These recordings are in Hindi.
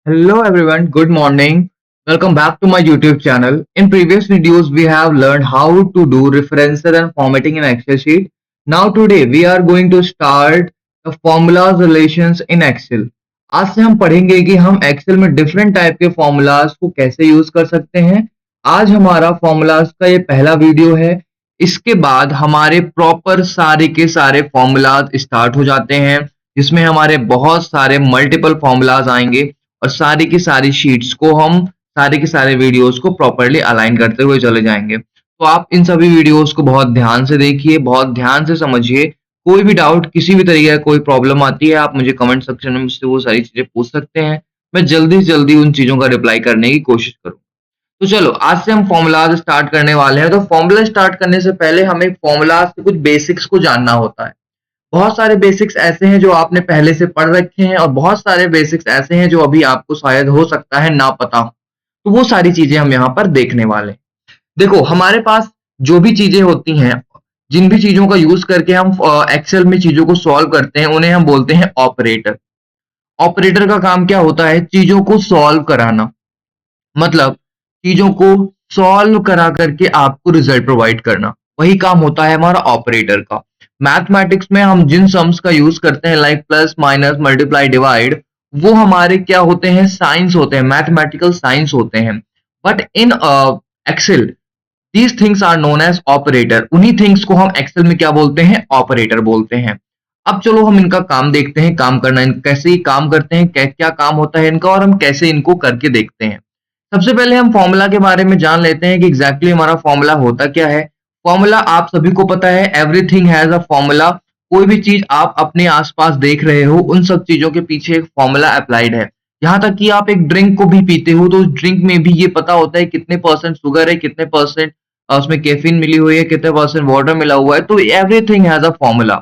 Hello everyone, good morning. Welcome back to my YouTube channel. In previous videos, we have learned how to do references and formatting in Excel sheet. Now today we are going to start the formulas relations in Excel. आज से हम पढ़ेंगे कि हम Excel में different टाइप के formulas को कैसे यूज कर सकते हैं। आज हमारा formulas का ये पहला वीडियो है। इसके बाद हमारे प्रॉपर सारे के सारे formulas स्टार्ट हो जाते हैं, जिसमें हमारे बहुत सारे मल्टीपल formulas आएंगे और सारी की सारी शीट्स को हम सारे के सारे वीडियोस को प्रॉपरली अलाइन करते हुए चले जाएंगे। तो आप इन सभी वीडियोस को बहुत ध्यान से देखिए, बहुत ध्यान से समझिए। कोई भी डाउट, किसी भी तरीके का कोई प्रॉब्लम आती है, आप मुझे कमेंट सेक्शन में मुझसे वो सारी चीजें पूछ सकते हैं। मैं जल्दी से जल्दी उन चीजों का रिप्लाई करने की कोशिश करूँ। तो चलो आज से हम फॉर्मूलाज स्टार्ट करने वाले हैं। तो फॉर्मूला स्टार्ट करने से पहले हमें फॉर्मूलाज के कुछ बेसिक्स को जानना होता है। बहुत सारे बेसिक्स ऐसे हैं जो आपने पहले से पढ़ रखे हैं और बहुत सारे बेसिक्स ऐसे हैं जो अभी आपको शायद हो सकता है ना पता हो। तो वो सारी चीजें हम यहाँ पर देखने वाले हैं। देखो, हमारे पास जो भी चीजें होती हैं, जिन भी चीजों का यूज करके हम एक्सेल में चीजों को सॉल्व करते हैं, उन्हें हम बोलते हैं ऑपरेटर। ऑपरेटर का काम क्या होता है? चीजों को सॉल्व कराना। मतलब चीजों को सॉल्व करा करके आपको रिजल्ट प्रोवाइड करना, वही काम होता है हमारा ऑपरेटर का। मैथमेटिक्स में हम जिन सम्स का यूज करते हैं, like plus minus multiply divide, वो हमारे क्या होते हैं? साइंस होते हैं, मैथमेटिकल साइंस होते हैं। But in excel these things are known as operator. उन्हीं थिंग्स को हम एक्सेल में क्या बोलते हैं? ऑपरेटर बोलते हैं। अब चलो हम इनका काम देखते हैं, काम करना कैसे ये काम करते हैं, क्या क्या काम होता है इनका, और हम कैसे इनको करके देखते हैं। सबसे पहले हम फॉर्मूला के बारे में जान लेते हैं कि एग्जैक्टली हमारा फॉर्मूला होता क्या है। फॉर्मूला आप सभी को पता है, एवरीथिंग हैज अ फॉर्मूला। कोई भी चीज आप अपने आसपास देख रहे हो, उन सब चीजों के पीछे एक फॉर्मूला अप्लाइड है। यहाँ तक कि आप एक ड्रिंक को भी पीते हो तो उस ड्रिंक में भी ये पता होता है कितने परसेंट शुगर है, कितने परसेंट उसमें कैफीन मिली हुई है, कितने परसेंट वाटर मिला हुआ है। तो एवरीथिंग हैज अ फॉर्मूला।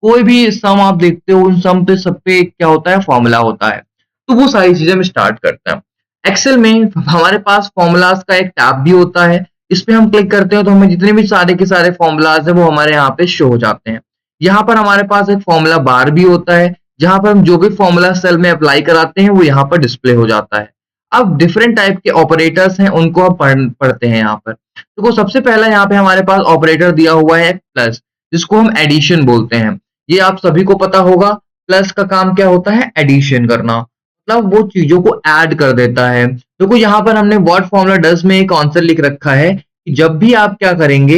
कोई भी सम आप देखते हो, उन सम पे सब पे क्या होता है? फॉर्मूला होता है। तो वो सारी चीजें हम स्टार्ट करते हैं। एक्सेल में हमारे पास फॉर्मूलाज का एक टैब भी होता है। इस पे हम क्लिक करते हैं तो हमें जितने भी सारे के सारे फॉर्मूलाज हैं वो हमारे यहाँ पे शो हो जाते हैं। यहाँ पर हमारे पास एक फॉर्मूला बार भी होता है, जहां पर हम जो भी फॉर्मूला सेल में अप्लाई कराते हैं वो यहाँ पर डिस्प्ले हो जाता है। अब डिफरेंट टाइप के ऑपरेटर्स हैं, उनको हम पढ़ते हैं यहाँ पर। तो सबसे पहला यहाँ पे हमारे पास ऑपरेटर दिया हुआ है प्लस, जिसको हम एडिशन बोलते हैं। ये आप सभी को पता होगा। प्लस का काम क्या होता है? एडिशन करना। मतलब वो चीजों को ऐड कर देता है। देखो यहाँ पर हमने व्हाट फॉर्मूला डज में एक आंसर लिख रखा है कि जब भी आप क्या करेंगे,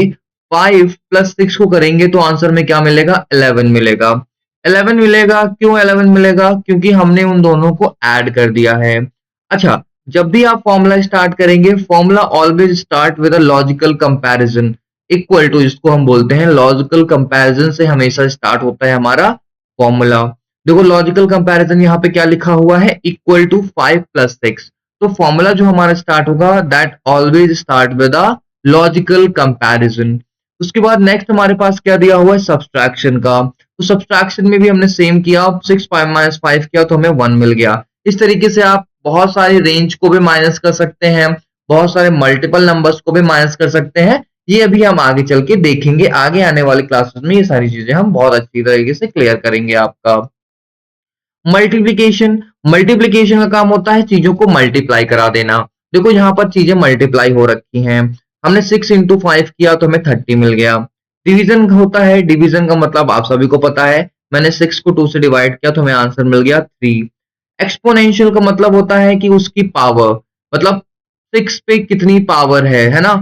5 + 6 को करेंगे तो आंसर में क्या मिलेगा? 11 मिलेगा। 11 मिलेगा। क्यों 11 मिलेगा? क्योंकि हमने उन दोनों को ऐड कर दिया है। अच्छा, जब भी आप फॉर्मूला स्टार्ट करेंगे, formula always start with a logical comparison, equal to, जिसको हम बोलते हैं लॉजिकल कंपैरिजन से हमेशा स्टार्ट होता है हमारा फॉर्मूला। देखो लॉजिकल कंपैरिजन यहाँ पे क्या लिखा हुआ है? Equal to 5 + 6। तो फॉर्मूला जो हमारा स्टार्ट होगा, that always start with a logical comparison. उसके बाद नेक्स्ट हमारे पास क्या दिया हुआ है? सब्सट्रैक्शन का। तो सब्सट्रैक्शन में भी हमने सेम किया, 6 - 5 किया तो हमें 1 मिल गया। इस तरीके से आप बहुत सारी रेंज को भी माइनस कर सकते हैं, बहुत सारे मल्टीपल नंबर्स को भी माइनस कर सकते हैं। ये अभी हम आगे चल के देखेंगे, आगे आने वाले क्लासेस में ये सारी चीजें हम बहुत अच्छी तरीके से क्लियर करेंगे आपका। मल्टीप्लिकेशन, मल्टीप्लिकेशन का काम होता है चीजों को मल्टीप्लाई करा देना। देखो यहाँ पर चीजें मल्टीप्लाई हो रखी हैं, हमने 6 × 5 किया तो हमें 30 मिल गया। डिवीजन होता है, डिवीजन का मतलब आप सभी को पता है, मैंने 6 को 2 से डिवाइड किया तो हमें आंसर मिल गया 3। एक्सपोनेंशियल का मतलब होता है कि उसकी पावर, मतलब 6 पे कितनी पावर है ना।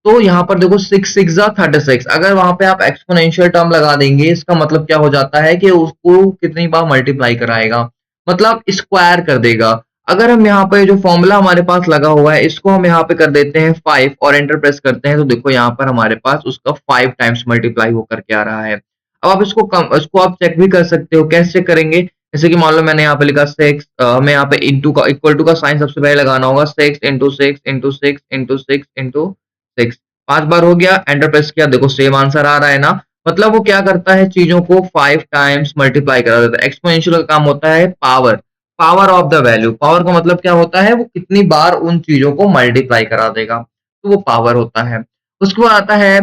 तो यहाँ पर देखो 6 × 6 = 36। अगर वहां पे आप एक्सपोनेंशियल टर्म लगा देंगे, इसका मतलब क्या हो जाता है कि उसको कितनी बार मल्टीप्लाई कराएगा, मतलब स्क्वायर कर देगा। अगर हम यहाँ पे जो फॉर्मूला हमारे पास लगा हुआ है, इसको हम यहाँ पे कर देते हैं 5 और एंटर प्रेस करते हैं, तो देखो यहाँ पर हमारे पास उसका 5 टाइम्स मल्टीप्लाई होकर के आ रहा है। अब आप इसको आप चेक भी कर सकते हो। कैसे चेक करेंगे? जैसे कि मान लो मैंने यहाँ पे लिखा 6, हमें यहाँ पे इंटू का, इक्वल टू का साइन सबसे पहले लगाना होगा। 6 × 6 × 6 × 6 × 6, 5 बार हो गया, एंटर प्रेस किया, देखो सेम आंसर आ रहा है ना। मतलब वो क्या करता है? चीजों को 5 टाइम्स मल्टीप्लाई करा देता है। एक्सपोनेंशियल का काम होता है power, power of the value. Power का मतलब क्या होता है? वो कितनी बार उन चीजों को मल्टीप्लाई करा देगा, तो वो पावर होता है। उसके बाद आता है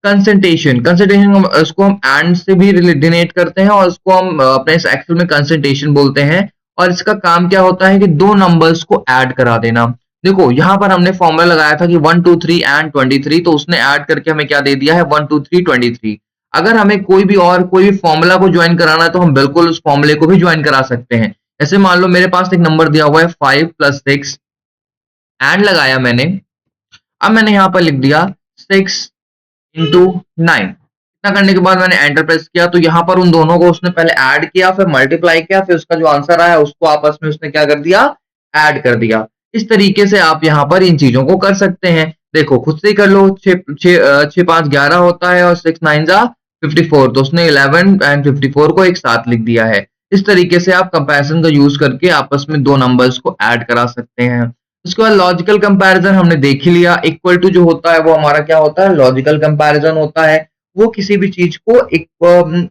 कंसंट्रेशन। कंसंट्रेशन इसको हम एंड से भी डिनोट करते हैं और इसको हम अपने एक्सेल में कंसंट्रेशन बोलते हैं। और इसका काम क्या होता है कि दो नंबर्स को ऐड करा देना। देखो यहाँ पर हमने फॉर्मूला लगाया था कि 1 2 3 एंड 23, तो उसने ऐड करके हमें क्या दे दिया है 1 2 3 23। अगर हमें कोई भी फॉर्मूला को ज्वाइन कराना है तो हम बिल्कुल उस फॉर्मूले को भी ज्वाइन करा सकते हैं। जैसे मान लो मेरे पास एक नंबर दिया हुआ है 5 + 6, एंड लगाया मैंने। अब मैंने यहाँ पर लिख दिया 6 इंटू 9। इतना करने के बाद मैंने एंटर प्रेस किया, तो यहाँ पर उन दोनों को उसने पहले ऐड किया, फिर मल्टीप्लाई किया, फिर उसका जो आंसर आया उसको आपस में उसने क्या कर दिया, ऐड कर दिया। इस तरीके से आप यहाँ पर इन चीजों को कर सकते हैं। देखो खुद से ही कर लो। 6 5 11 होता है और 6 9 जा 54, तो उसने 11 एंड 54 को एक साथ लिख दिया है। इस तरीके से आप कंपैरिजन का यूज करके आपस में दो नंबर्स को ऐड करा सकते हैं। उसके बाद लॉजिकल कंपैरिजन हमने देख ही लिया। इक्वल टू जो होता है वो हमारा क्या होता है, लॉजिकल कंपैरिजन होता है। वो किसी भी चीज को एक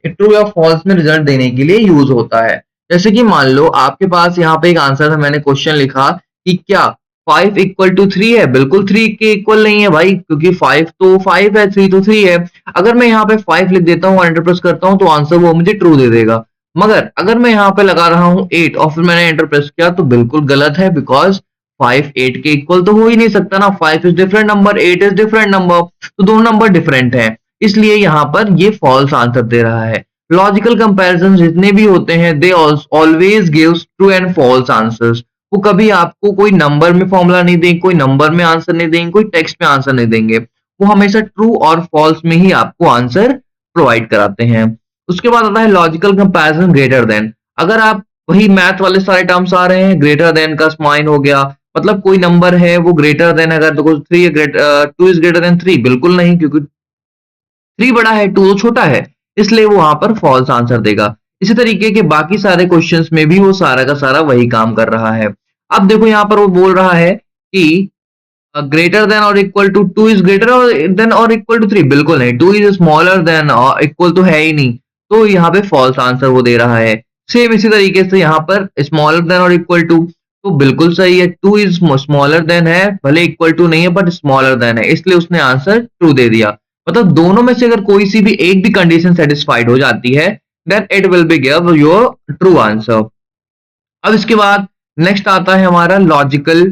ट्रू या फॉल्स में रिजल्ट देने के लिए यूज होता है। जैसे कि मान लो आपके पास यहाँ पे एक आंसर था, मैंने क्वेश्चन लिखा कि क्या 5 = 3 है। बिल्कुल 3 के इक्वल नहीं है भाई, क्योंकि 5 तो 5 है, 3 तो 3 है। अगर मैं यहाँ पे 5 लिख देता हूँ, एंटर प्रेस करता हूँ, तो आंसर वो मुझे ट्रू दे देगा। मगर अगर मैं यहाँ पे लगा रहा हूँ 8 और फिर मैंने एंटर प्रेस किया, तो बिल्कुल गलत है, बिकॉज 5 8 के इक्वल तो हो ही नहीं सकता ना। 5 is different number, 8 is different number, तो दोनों नंबर डिफरेंट है। इसलिए यहाँ पर ये फॉल्स आंसर दे रहा है। लॉजिकल कंपैरिजन जितने भी होते हैं they always gives true and false answers. वो कभी आपको कोई नंबर में फॉर्मूला नहीं देंगे, कोई नंबर में आंसर नहीं देंगे, कोई टेक्स्ट में आंसर नहीं देंगे। वो हमेशा ट्रू और फॉल्स में ही आपको आंसर प्रोवाइड कराते हैं। उसके बाद आता है लॉजिकल कंपैरिजन ग्रेटर देन। अगर आप वही मैथ वाले सारे टर्म्स आ रहे हैं, ग्रेटर देन का स्माइन हो गया, मतलब कोई नंबर है वो ग्रेटर देन, अगर देखो 2 इज ग्रेटर देन 3, बिल्कुल नहीं, क्योंकि 3 बड़ा है, 2 तो छोटा है, इसलिए वो वहां पर फॉल्स आंसर देगा। इसी तरीके के बाकी सारे क्वेश्चंस में भी वो सारा का सारा वही काम कर रहा है। अब देखो यहाँ पर वो बोल रहा है कि ग्रेटर देन और equal to 2 is greater than और इक्वल टू 3, बिल्कुल नहीं। 2 इज स्मॉलर देन और इक्वल तो है ही नहीं, तो यहाँ पे फॉल्स आंसर वो दे रहा है। सेम इसी तरीके से यहाँ पर स्मॉलर देन और इक्वल टू, तो बिल्कुल सही है। 2 इज स्मॉलर देन है, भले इक्वल टू नहीं है, बट स्मॉलर देन है, इसलिए उसने आंसर ट्रू दे दिया। मतलब दोनों में से अगर कोई सी भी एक भी कंडीशन सेटिस्फाइड हो जाती है, then it will be give your true answer. अब इसके बाद नेक्स्ट आता है हमारा लॉजिकल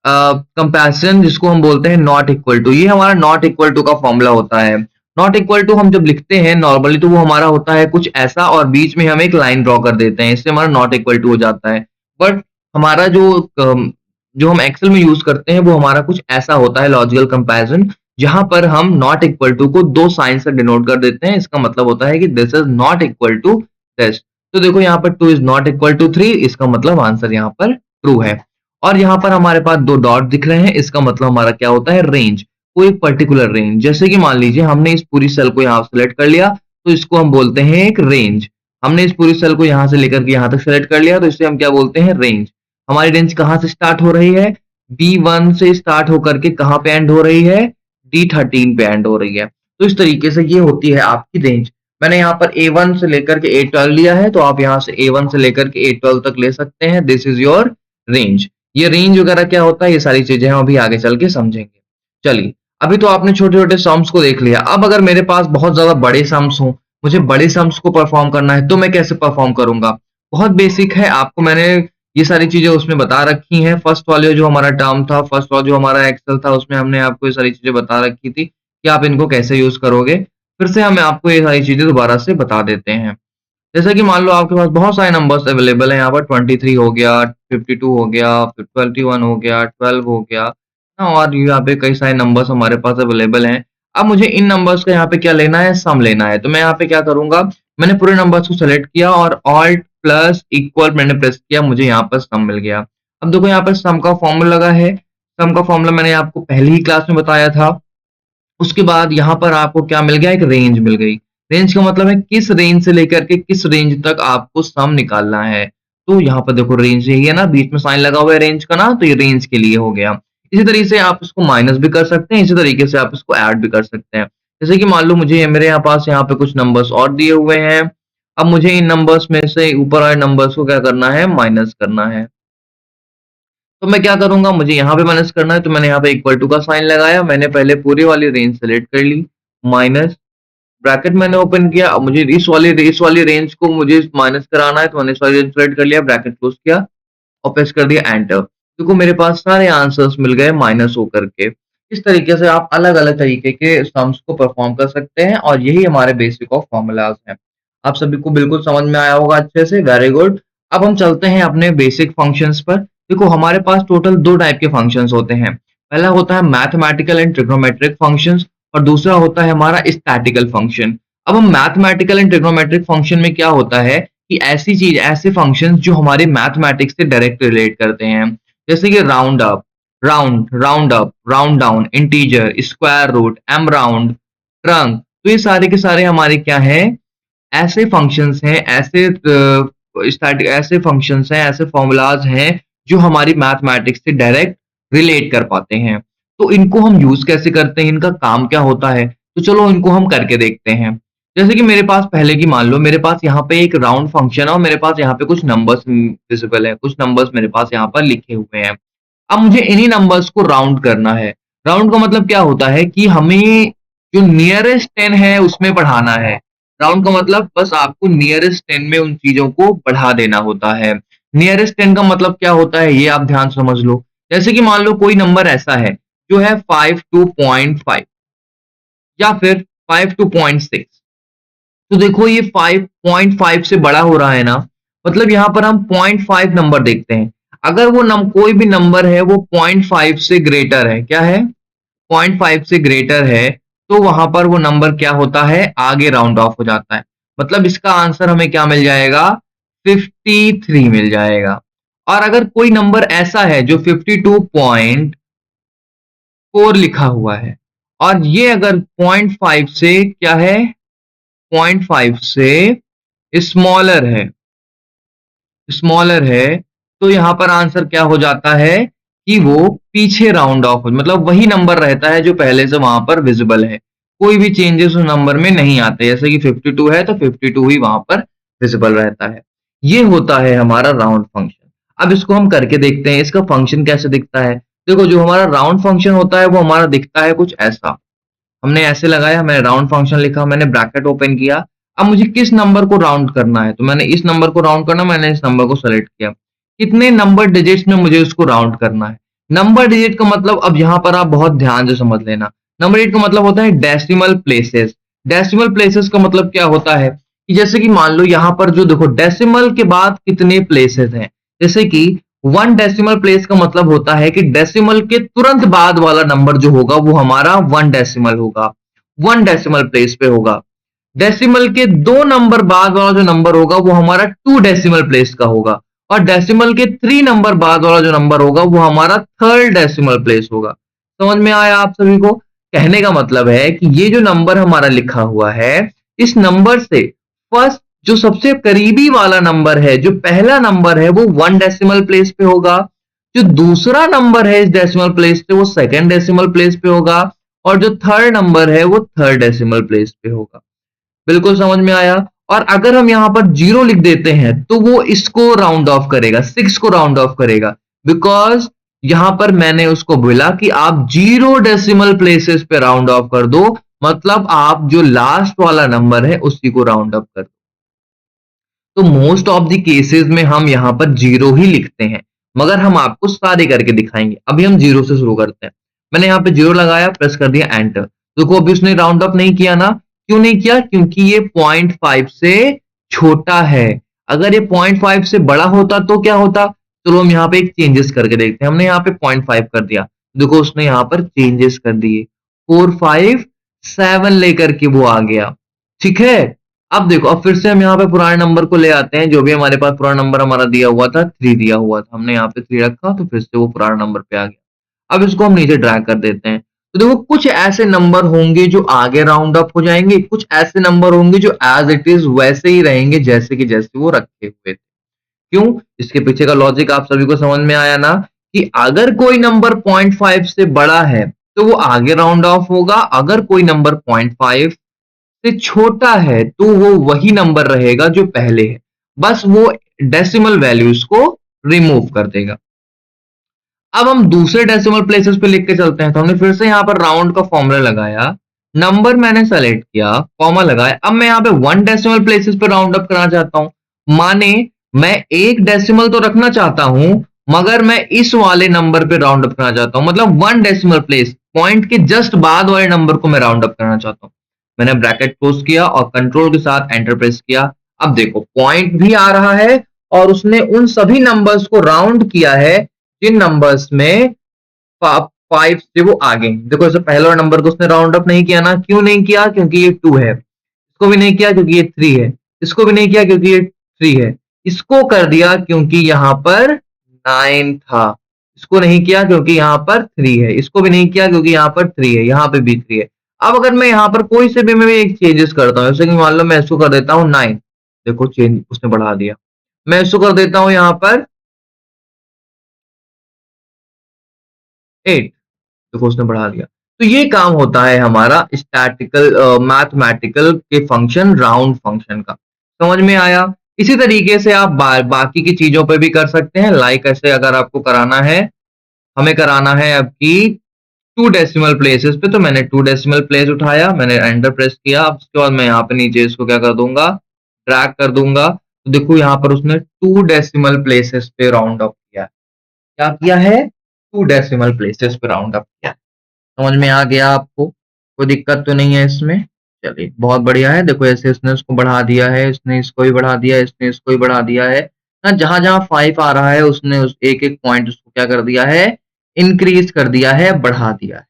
कंपैरिजन, जिसको हम बोलते हैं नॉट इक्वल टू। ये हमारा नॉट इक्वल टू का फॉर्मूला होता है। नॉट इक्वल टू हम जब लिखते हैं नॉर्मली, तो वो हमारा होता है कुछ ऐसा और बीच में हम एक लाइन ड्रॉ कर देते हैं, इससे हमारा नॉट इक्वल टू हो जाता है। बट हमारा जो हम एक्सेल में यूज करते हैं वो हमारा कुछ ऐसा होता है लॉजिकल कंपैरिजन, जहां पर हम नॉट इक्वल टू को दो साइन से डिनोट कर देते हैं। इसका मतलब होता है कि this is not equal to this. तो देखो यहाँ पर 2 इज नॉट इक्वल टू 3, इसका मतलब आंसर यहाँ पर ट्रू है। और यहाँ पर हमारे पास दो डॉट दिख रहे हैं, इसका मतलब हमारा क्या होता है, रेंज। कोई पर्टिकुलर रेंज, जैसे कि मान लीजिए हमने इस पूरी सेल को यहाँ सेलेक्ट कर लिया, तो इसको हम बोलते हैं एक रेंज। हमने इस पूरी सेल को यहाँ से लेकर के यहाँ तक सेलेक्ट कर लिया, तो इसे हम क्या बोलते हैं, रेंज। हमारी रेंज कहाँ से स्टार्ट हो रही है, D1 से स्टार्ट होकर के कहाँ पे एंड हो रही है, D13 पे एंड हो रही है। तो इस तरीके से ये होती है आपकी रेंज। मैंने यहाँ पर A1 से लेकर के A12 लिया है, तो आप यहाँ से A1 से लेकर के A12 तक ले सकते हैं। This is your range. ये रेंज वगैरह क्या होता है, ये सारी चीजें हम अभी आगे चल के समझेंगे। चलिए, अभी तो आपने छोटे छोटे सम्स को देख लिया। अब अगर मेरे पास बहुत ज्यादा बड़े सम्स हो, मुझे बड़े सम्स को परफॉर्म करना है, तो मैं कैसे परफॉर्म करूंगा। बहुत बेसिक है, आपको मैंने ये सारी चीजें उसमें बता रखी हैं। फर्स्ट वाले जो हमारा टर्म था, फर्स्ट वाला जो हमारा एक्सेल था, उसमें हमने आपको ये सारी चीजें बता रखी थी कि आप इनको कैसे यूज करोगे। फिर से हम आपको ये सारी चीजें दोबारा से बता देते हैं। जैसे कि मान लो आपके पास बहुत सारे नंबर्स अवेलेबल हैं। यहाँ पर 23 हो गया, 52 हो गया, फिर 21 हो गया, 12 हो गया, और यहाँ पे कई सारे नंबर्स हमारे पास अवेलेबल हैं। अब मुझे इन नंबर्स का यहाँ पे क्या लेना है, सम लेना है। तो मैं यहाँ पे क्या करूंगा, मैंने पूरे नंबर्स को सेलेक्ट किया और ऑल्ट प्लस इक्वल मैंने प्रेस किया, मुझे यहाँ पर सम मिल गया। अब देखो यहाँ पर सम का फॉर्मूला लगा है। सम का फॉर्मूला मैंने आपको पहली ही क्लास में बताया था। उसके बाद यहाँ पर आपको क्या मिल गया, एक रेंज मिल गई। रेंज का मतलब है किस रेंज से लेकर के किस रेंज तक आपको सम निकालना है। तो यहाँ पर देखो रेंज यही है ना, बीच में साइन लगा हुआ है रेंज का ना, तो ये रेंज के लिए हो गया। इसी तरीके से आप इसको माइनस भी कर सकते हैं, इसी तरीके से आप इसको ऐड भी कर सकते हैं। जैसे कि मान लो मुझे मेरे यहाँ पास यहाँ पे कुछ नंबर्स और दिए हुए हैं। अब मुझे इन नंबर्स में से ऊपर वाले नंबर्स को क्या करना है, माइनस करना है। तो मैं क्या करूंगा, मुझे यहाँ पे माइनस करना है, तो मैंने यहाँ पे इक्वल टू का साइन लगाया। मैंने पहले पूरी वाली रेंज सेलेक्ट कर ली, माइनस ब्रैकेट मैंने ओपन किया, अब मुझे इस वाली रेंज को मुझे माइनस कराना है, तो मैंने इस वाली रेंज सेलेक्ट कर लिया, ब्रैकेट क्लोज किया और प्रेस कर दिया एंटर। देखो मेरे पास सारे आंसर्स मिल गए माइनस होकर के। इस तरीके से आप अलग अलग तरीके के सम्स को परफॉर्म कर सकते हैं और यही हमारे बेसिक ऑफ फॉर्मूलाज हैं। आप सभी को बिल्कुल समझ में आया होगा अच्छे से, वेरी गुड। अब हम चलते हैं अपने बेसिक फंक्शंस पर। देखो हमारे पास टोटल दो टाइप के फंक्शंस होते हैं। पहला होता है मैथमेटिकल एंड ट्रिग्नोमेट्रिक फंक्शंस और दूसरा होता है हमारा स्टैटिकल फंक्शन। अब हम मैथमेटिकल एंड ट्रिग्नोमेट्रिक फंक्शन में क्या होता है कि ऐसी चीज, ऐसे फंक्शंस जो हमारे मैथमेटिक्स से डायरेक्ट रिलेट करते हैं, जैसे कि round up, round up, round down, integer, square root, M round, trunc. तो ये सारे के सारे हमारे क्या है, ऐसे फंक्शंस हैं, ऐसे फंक्शंस हैं, ऐसे फॉर्मूलाज हैं जो हमारी मैथमेटिक्स से डायरेक्ट रिलेट कर पाते हैं। तो इनको हम यूज कैसे करते हैं, इनका काम क्या होता है, तो चलो इनको हम करके देखते हैं। जैसे कि मेरे पास पहले की मान लो मेरे पास यहाँ पे एक राउंड फंक्शन है और मेरे पास यहाँ पे कुछ नंबर्स विजिबल है, कुछ नंबर्स मेरे पास यहाँ पर लिखे हुए हैं। अब मुझे इन्हीं नंबर्स को राउंड करना है। राउंड का मतलब क्या होता है कि हमें जो नियरेस्ट 10 है उसमें बढ़ाना है। राउंड का मतलब बस आपको नियरेस्ट 10 में उन चीजों को बढ़ा देना होता है। नियरेस्ट 10 का मतलब क्या होता है ये आप ध्यान समझ लो। जैसे कि मान लो कोई नंबर ऐसा है जो है 5 to 0.5 या फिर 5 to 0.6। तो देखो ये 5.5 से बड़ा हो रहा है ना, मतलब यहाँ पर हम 0.5 नंबर देखते हैं। अगर वो कोई भी नंबर है वो 0.5 से ग्रेटर है, क्या है, 0.5 से ग्रेटर है, तो वहां पर वो नंबर क्या होता है, आगे राउंड ऑफ हो जाता है। मतलब इसका आंसर हमें क्या मिल जाएगा, 53 मिल जाएगा। और अगर कोई नंबर ऐसा है जो 52.4 लिखा हुआ है और ये अगर 0.5 से क्या है, 0.5 से स्मॉलर है, स्मॉलर है, तो यहां पर आंसर क्या हो जाता है कि वो पीछे राउंड ऑफ हो, मतलब वही नंबर रहता है जो पहले से वहां पर विजिबल है। कोई भी चेंजेस उस नंबर में नहीं आते। जैसे कि 52 है तो 52 ही वहां पर विजिबल रहता है। ये होता है हमारा राउंड फंक्शन। अब इसको हम करके देखते हैं, इसका फंक्शन कैसे दिखता है। देखो जो हमारा राउंड फंक्शन होता है वो हमारा दिखता है कुछ ऐसा। हमने ऐसे लगाया, मैंने राउंड फंक्शन लिखा, मैंने ब्रैकेट ओपन किया। अब मुझे किस नंबर को राउंड करना है, तो मैंने इस नंबर को राउंड करना, मैंने इस नंबर को सेलेक्ट किया। कितने नंबर डिजिट्स में मुझे उसको राउंड करना है। नंबर डिजिट का मतलब, अब यहां पर आप बहुत ध्यान से समझ लेना, नंबर डिजिट का मतलब होता है डेसिमल प्लेसेस। डेसिमल प्लेसेस का मतलब क्या होता है कि जैसे कि मान लो यहां पर जो देखो डेसिमल के बाद कितने प्लेसेस हैं, जैसे कि 1 डेसिमल प्लेस का मतलब होता है कि डेसिमल के तुरंत बाद वाला नंबर जो होगा वो हमारा 1 डेसिमल होगा, 1 डेसिमल प्लेस पे होगा। डेसिमल के 2 नंबर बाद वाला जो नंबर होगा वो हमारा 2 डेसिमल प्लेस का होगा और डेसिमल के 3 नंबर बाद वाला जो नंबर होगा वो हमारा 3rd डेसिमल प्लेस होगा। समझ में आया आप सभी को। कहने का मतलब है कि ये जो नंबर हमारा लिखा हुआ है, इस नंबर से फर्स्ट जो सबसे करीबी वाला नंबर है, जो पहला नंबर है वो 1 डेसिमल प्लेस पे होगा, जो दूसरा नंबर है इस डेसिमल प्लेस से वो 2nd डेसिमल प्लेस पे होगा और जो थर्ड नंबर है वो 3rd डेसिमल प्लेस पे होगा। बिल्कुल समझ में आया। और अगर हम यहां पर 0 लिख देते हैं तो वो इसको राउंड ऑफ करेगा, 6 को राउंड ऑफ करेगा, बिकॉज यहां पर मैंने उसको बोला कि आप 0 डेसिमल प्लेसेस पे राउंड ऑफ कर दो, मतलब आप जो लास्ट वाला नंबर है उसी को राउंड अप कर दो। तो मोस्ट ऑफ द केसेस में हम यहां पर 0 ही लिखते हैं, मगर हम आपको सारे करके दिखाएंगे। अभी हम 0 से शुरू करते हैं। मैंने यहाँ पे 0 लगाया, प्रेस कर दिया एंटर। देखो अभी उसने राउंड अप नहीं किया ना, क्यों नहीं किया, क्योंकि ये 0.5 से छोटा है। अगर ये 0.5 से बड़ा होता तो क्या होता, चलो हम यहाँ पे एक चेंजेस करके देखते हैं। हमने यहाँ पे 0.5 कर दिया, देखो उसने यहाँ पर चेंजेस कर दिए, 4 5 7 लेकर के वो आ गया, ठीक है। अब देखो, अब फिर से हम यहाँ पे पुराने नंबर को ले आते हैं, जो भी हमारे पास पुराना नंबर हमारा दिया हुआ था 3 दिया हुआ था, हमने यहाँ पे 3 रखा तो फिर से वो पुराना नंबर पे आ गया। अब इसको हम नीचे ड्रैग कर देते हैं। तो देखो कुछ ऐसे नंबर होंगे जो आगे राउंड अप हो जाएंगे, कुछ ऐसे नंबर होंगे जो एज इट इज वैसे ही रहेंगे जैसे कि जैसे वो रखे हुए थे। क्यों, इसके पीछे का लॉजिक आप सभी को समझ में आया ना, कि अगर कोई नंबर 0.5 से बड़ा है तो वो आगे राउंड ऑफ होगा, अगर कोई नंबर 0.5 से छोटा है तो वो वही नंबर रहेगा जो पहले है, बस वो डेसिमल वैल्यूज को रिमूव कर देगा। अब हम दूसरे डेसिमल प्लेसेस पे लिख के चलते हैं। तो हमने फिर से यहाँ पर राउंड का फॉर्मूला लगाया, नंबर मैंने सेलेक्ट किया, कॉमा लगाया, अब मैं यहाँ पे 1 डेसिमल प्लेसेस पे राउंड अप करना चाहता हूँ। माने मैं 1 डेसिमल तो रखना चाहता हूँ, मगर मैं इस वाले नंबर पे राउंड अप करना चाहता हूँ, मतलब 1 डेसिमल प्लेस पॉइंट के जस्ट बाद वाले नंबर को मैं राउंड अप करना चाहता हूँ। मैंने ब्रैकेट क्लोज किया और कंट्रोल के साथ एंटर प्रेस किया। अब देखो पॉइंट भी आ रहा है और उसने उन सभी नंबर्स को राउंड किया है जिन नंबर्स में 5 से वो आगे। देखो ऐसे पहला नंबर को उसने राउंड अप नहीं किया ना, क्यों नहीं किया? क्योंकि ये 2 है। इसको भी नहीं किया क्योंकि ये 3 है। इसको भी नहीं किया क्योंकि ये 3 है। इसको कर दिया क्योंकि यहाँ पर 9 था। इसको नहीं किया क्योंकि यहाँ पर 3 है। इसको भी नहीं किया क्योंकि यहाँ पर 3 है। यहाँ पे भी 3 है। अब अगर मैं यहाँ पर कोई से भी मैं एक चेंजेस करता हूँ, जैसे कि मान लो मैं इसको कर देता हूँ 9। देखो चेंज उसने बढ़ा दिया। मैं इसको कर देता हूँ यहाँ पर 8। देखो उसने बढ़ा दिया। तो ये काम होता है हमारा स्टैटिकल मैथमेटिकल के फंक्शन राउंड फंक्शन का। समझ में आया? इसी तरीके से आप बाकी की चीजों पे भी कर सकते हैं। लाइक ऐसे अगर आपको कराना है, हमें कराना है आपकी 2 डेसिमल प्लेसेस पे, तो मैंने 2 डेसिमल प्लेस उठाया, मैंने एंटर प्रेस किया। अब उसके बाद मैं यहाँ पे नीचे इसको क्या कर दूंगा, ड्रैग कर दूंगा। तो देखो यहाँ पर उसने 2 डेसिमल प्लेसेस पे राउंड अप किया। क्या किया है? 2 डेसिमल प्लेसेस पे राउंड अप किया। समझ में आ गया आपको? कोई दिक्कत तो नहीं है इसमें? चलिए बहुत बढ़िया है। देखो ऐसे इसने उसको बढ़ा दिया है, इसने इसको भी बढ़ा दिया है, इसने इसको भी बढ़ा दिया है ना। जहां जहां 5 आ रहा है उसने उस एक एक पॉइंट उसको क्या कर दिया है, इंक्रीज कर दिया है, बढ़ा दिया है।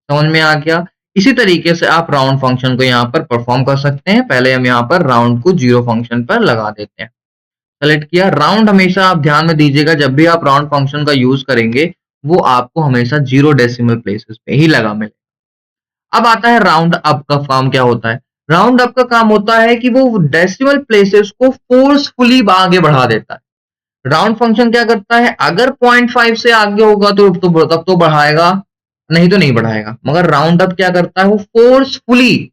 समझ में आ गया? इसी तरीके से आप राउंड फंक्शन को यहाँ पर परफॉर्म कर सकते हैं। पहले हम यहाँ पर राउंड को जीरो फंक्शन पर लगा देते हैं। सेलेक्ट किया राउंड। हमेशा आप ध्यान में दीजिएगा, जब भी आप राउंड फंक्शन का यूज करेंगे वो आपको हमेशा 0 डेसिमल प्लेसेस पे ही लगा मिले। अब आता है राउंड अप का काम क्या होता है। राउंड अप का काम होता है कि वो डेसिमल प्लेसेस को फोर्सफुली आगे बढ़ा देता है। राउंड फंक्शन क्या करता है, अगर 0.5 से आगे होगा तो तब तो बढ़ाएगा, नहीं तो नहीं बढ़ाएगा। मगर राउंड अप क्या करता है, वो फोर्सफुली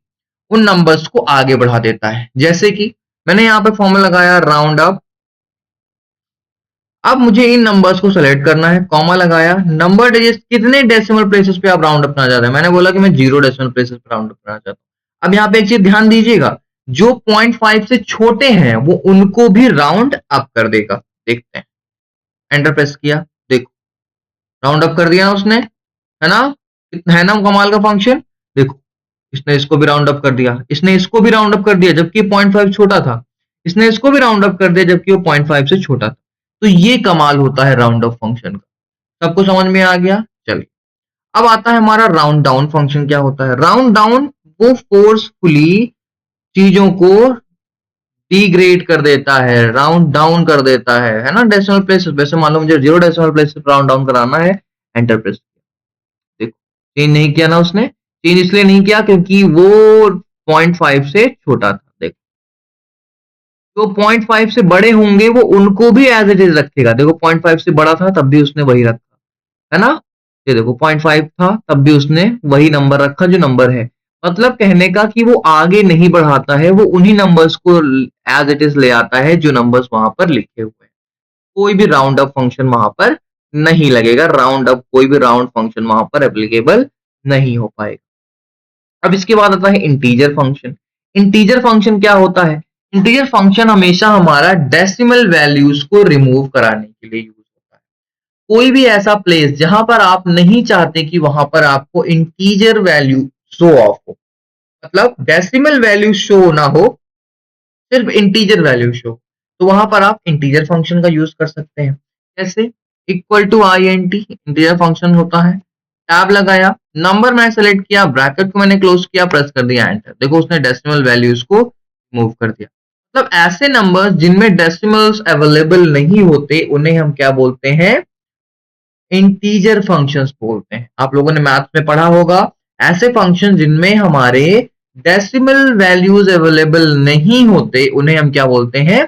उन नंबर्स को आगे बढ़ा देता है। जैसे कि मैंने यहाँ पे फॉर्मूला लगाया राउंड अप। अब मुझे इन नंबर्स को सेलेक्ट करना है, कॉमा लगाया, नंबर डिजिट कितने डेसिमल प्लेसेस पे आप राउंड अप करना चाहते हैं। मैंने बोला कि मैं 0 डेसिमल प्लेसेस पे राउंड अप करना चाहता हूं। अब यहाँ पे एक चीज ध्यान दीजिएगा, जो 0.5 से छोटे हैं वो उनको भी राउंड अप कर देगा। देखते हैं, एंटर प्रेस किया, देखो राउंड अप कर दिया ना उसने, है ना? कितना है ना कमाल का फंक्शन। देखो इसने इसको भी राउंड अप कर दिया, इसने इसको भी राउंड अप कर दिया जबकि 0.5 छोटा था, इसने इसको भी राउंड अप कर दिया जबकि वो 0.5 से छोटा था। तो ये कमाल होता है राउंड अप फंक्शन का। सबको समझ में आ गया? चलिए अब आता है हमारा राउंड डाउन फंक्शन। क्या होता है राउंड डाउन? वो फोर्सफुली चीजों को डिग्रेड कर देता है, राउंड डाउन कर देता है ना, डेसिमल प्लेस। वैसे मान लो मुझे 0 डेसिमल प्लेस राउंड डाउन कराना है, एंटर प्रेस। देखो चेंज नहीं किया ना उसने। चेंज इसलिए नहीं किया क्योंकि वो 0.5 से छोटा था। देखो जो 0.5 से बड़े होंगे वो उनको भी एज इट इज रखेगा। देखो 0.5 से बड़ा था तब भी उसने वही रखा, है ना? ये देखो 0.5 था तब भी उसने वही नंबर रखा जो नंबर है। मतलब कहने का कि वो आगे नहीं बढ़ाता है, वो उन्हीं नंबर्स को एज इट इज ले आता है जो नंबर्स वहां पर लिखे हुए हैं। कोई भी राउंड अप फंक्शन वहां पर नहीं लगेगा। राउंड अप कोई भी राउंड फंक्शन वहां पर एप्लीकेबल नहीं हो पाएगा। अब इसके बाद आता है इंटीजर फंक्शन। इंटीजर फंक्शन क्या होता है? इंटीजर फंक्शन हमेशा हमारा डेसिमल वैल्यूज को रिमूव कराने के लिए यूज होता है। कोई भी ऐसा प्लेस जहां पर आप नहीं चाहते कि वहां पर आपको इंटीजर वैल्यू शो ऑफ हो, मतलब डेसिमल वैल्यू शो ना हो, सिर्फ इंटीजर वैल्यू शो, तो वहां पर आप इंटीजर फंक्शन का यूज कर सकते हैं। कैसे? Equal to I N T integer function होता है। टैब लगाया, नंबर मैंने सेलेक्ट किया, ब्रैकेट को मैंने क्लोज किया, प्रेस कर दिया एंटर। देखो उसने डेसिमल वैल्यूज को मूव कर दिया। मतलब ऐसे नंबर्स जिनमें डेसिमल्स अवेलेबल नहीं होते उन्हें हम क्या बोलते हैं, इंटीजर फंक्शंस बोलते हैं। आप लोगों ने मैथ्स में पढ़ा होगा, ऐसे फंक्शन जिनमें हमारे डेसिमल वैल्यूज अवेलेबल नहीं होते उन्हें हम क्या बोलते हैं,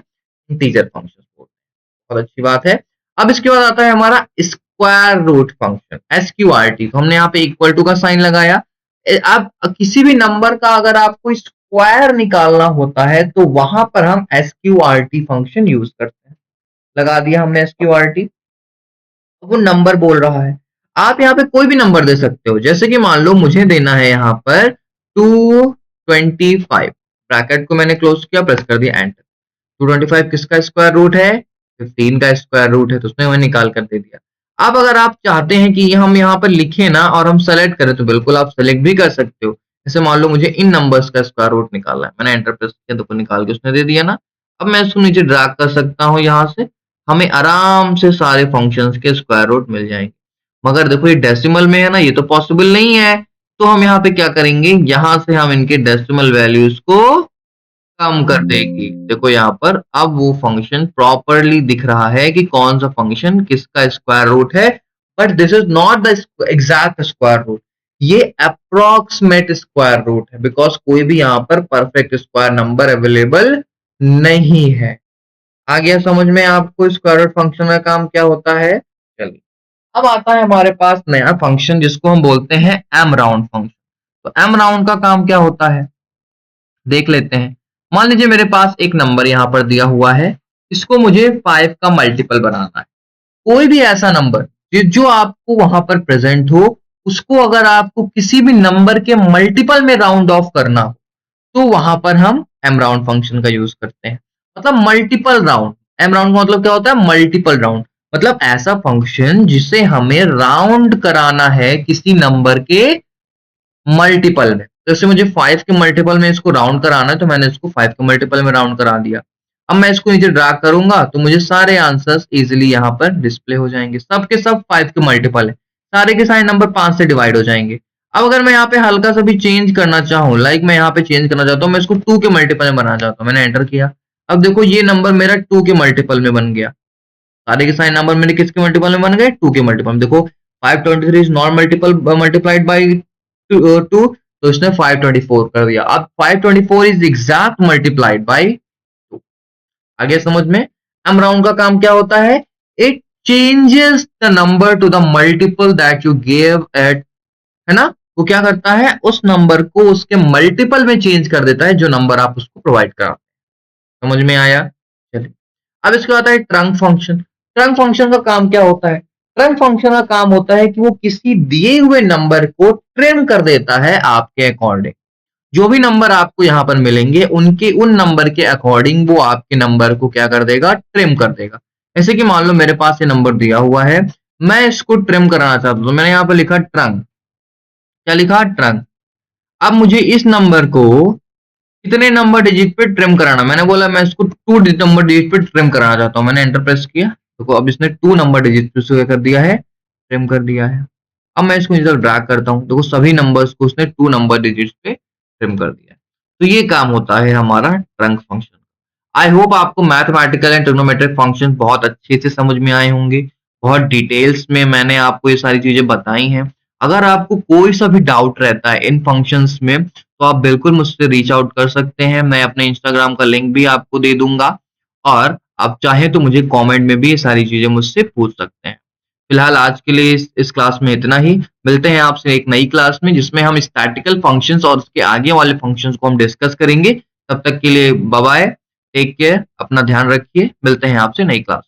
इंटीजर फंक्शंस बोलते हैं। बहुत अच्छी बात है। अब इसके बाद आता है हमारा स्क्वायर रूट फंक्शन, SQRT। तो हमने यहाँ पे इक्वल टू का साइन लगाया। अब किसी भी नंबर का अगर आपको स्क्वायर निकालना होता है तो वहां पर हम SQRT फंक्शन यूज करते हैं। लगा दिया हमने SQRT। वो नंबर बोल रहा है, आप यहाँ पे कोई भी नंबर दे सकते हो। जैसे कि मान लो मुझे देना है यहाँ पर 225 ब्रैकेट को मैंने क्लोज किया, प्रेस कर दिया एंटर। 225 किसका स्क्वायर रूट है? 15 का स्क्वायर रूट है, तो उसने हमें निकाल कर दे दिया। अब अगर आप चाहते हैं कि हम यहाँ पर लिखें ना और हम सेलेक्ट करें, तो बिल्कुल आप सेलेक्ट भी कर सकते हो। जैसे मान लो मुझे इन नंबर्स का स्क्वायर रूट निकालना है, मैंने एंटर प्रेस किया तो निकाल के उसने दे दिया ना। अब मैं इसको नीचे ड्रैग कर सकता हूँ, यहाँ से हमें आराम से सारे फंक्शंस के स्क्वायर रूट मिल जाएंगे। मगर देखो ये डेसिमल में है ना, ये तो पॉसिबल नहीं है। तो हम यहाँ पे क्या करेंगे, यहाँ से हम इनके डेसिमल वैल्यूज को कम कर देगी। देखो यहाँ पर अब वो फंक्शन प्रॉपरली दिख रहा है कि कौन सा फंक्शन किसका स्क्वायर रूट है, but this is not the exact square root, ये अप्रोक्सीमेट स्क्वायर रूट है, बिकॉज कोई भी यहाँ पर परफेक्ट स्क्वायर नंबर अवेलेबल नहीं है। आ गया समझ में आपको स्क्वायर रूट फंक्शन का काम क्या होता है? चलिए अब आता है हमारे पास नया फंक्शन जिसको हम बोलते हैं एम राउंड फंक्शन। तो एम राउंड का काम क्या होता है देख लेते हैं। मान लीजिए मेरे पास एक नंबर यहाँ पर दिया हुआ है, इसको मुझे 5 का मल्टीपल बनाना है। कोई भी ऐसा नंबर जो आपको वहां पर प्रेजेंट हो, उसको अगर आपको किसी भी नंबर के मल्टीपल में राउंड ऑफ करना हो, तो वहां पर हम एम राउंड फंक्शन का यूज करते हैं। मतलब मल्टीपल राउंड, एम राउंड का मतलब क्या होता है? मल्टीपल राउंड, मतलब ऐसा फंक्शन जिसे हमें राउंड कराना है किसी नंबर के मल्टीपल में। जैसे मुझे 5 के मल्टीपल में इसको राउंड कराना है, तो मैंने इसको 5 के मल्टीपल में राउंड करा दिया। अब मैं इसको नीचे ड्रैग करूंगा तो मुझे सारे आंसर्स इजीली यहाँ पर डिस्प्ले हो जाएंगे। सब के सब 5 के मल्टीपल है, सारे के सारे नंबर 5 से डिवाइड हो जाएंगे। अब अगर मैं यहाँ पे हल्का सा भी चेंज करना चाहूँ, लाइक मैं यहाँ पे चेंज करना चाहता हूँ, मैं इसको 2 के मल्टीपल में बनाना चाहता हूँ, मैंने एंटर किया। अब देखो ये नंबर मेरा 2 के मल्टीपल में बन गया। सारे के सारे नंबर मेरे किसके मल्टीपल में बन गए? 2 के मल्टीपल में। देखो 523 is not multiple multiplied by 2, तो इसने 524 कर दिया। अब 524 इज एग्जैक्ट मल्टीप्लाइड बाई 2। आगे समझ में? एम राउंड का काम क्या होता है? It changes the number two the multiple that you give eight, है ना? वो क्या करता है? उस नंबर को उसके मल्टीपल में चेंज कर देता है जो नंबर आप उसको प्रोवाइड कराते हैं। समझ में आया? चलिए अब इसके बाद है ट्रंक फंक्शन। ट्रंक फंक्शन का काम क्या होता है? ट्रंक फंक्शन का काम होता है कि वो किसी दिए हुए नंबर को ट्रिम कर देता है आपके अकॉर्डिंग। जो भी नंबर आपको यहाँ पर मिलेंगे उनके उन नंबर के अकॉर्डिंग वो आपके नंबर को क्या कर देगा? ट्रिम कर देगा। जैसे कि मान लो मेरे पास ये नंबर दिया हुआ है, मैं इसको ट्रिम कराना चाहता हूँ, तो मैंने यहाँ पर लिखा ट्रंक। क्या लिखा? ट्रंक। अब मुझे इस नंबर को कितने नंबर डिजिट पे ट्रिम कराना? मैंने बोला मैं इसको 2 नंबर डिजिट पे ट्रिम कराना चाहता हूँ, मैंने एंटर प्रेस किया। देखो अब इसने 2 नंबर डिजिट पे क्या कर दिया है? ट्रिम कर दिया है। अब मैं इसको इधर ड्रैग करता हूँ, देखो सभी नंबर्स को उसने 2 नंबर डिजिट पे ट्रिम कर दिया है। तो ये काम होता है हमारा ट्रंक फंक्शन। आई होप आपको मैथमेटिकल एंड ट्रिग्नोमेट्रिक फंक्शन बहुत अच्छे से समझ में आए होंगे। बहुत डिटेल्स में मैंने आपको ये सारी चीजें बताई हैं। अगर आपको कोई सा भी डाउट रहता है इन फंक्शंस में, तो आप बिल्कुल मुझसे रीच आउट कर सकते हैं। मैं अपने इंस्टाग्राम का लिंक भी आपको दे दूंगा, और आप चाहें तो मुझे कमेंट में भी ये सारी चीजें मुझसे पूछ सकते हैं। फिलहाल आज के लिए इस क्लास में इतना ही। मिलते हैं आपसे एक नई क्लास में जिसमें हम स्टैटिकल फंक्शंस और उसके आगे वाले फंक्शंस को हम डिस्कस करेंगे। तब तक के लिए बाय बाय, टेक केयर, अपना ध्यान रखिए। मिलते हैं आपसे नई क्लास।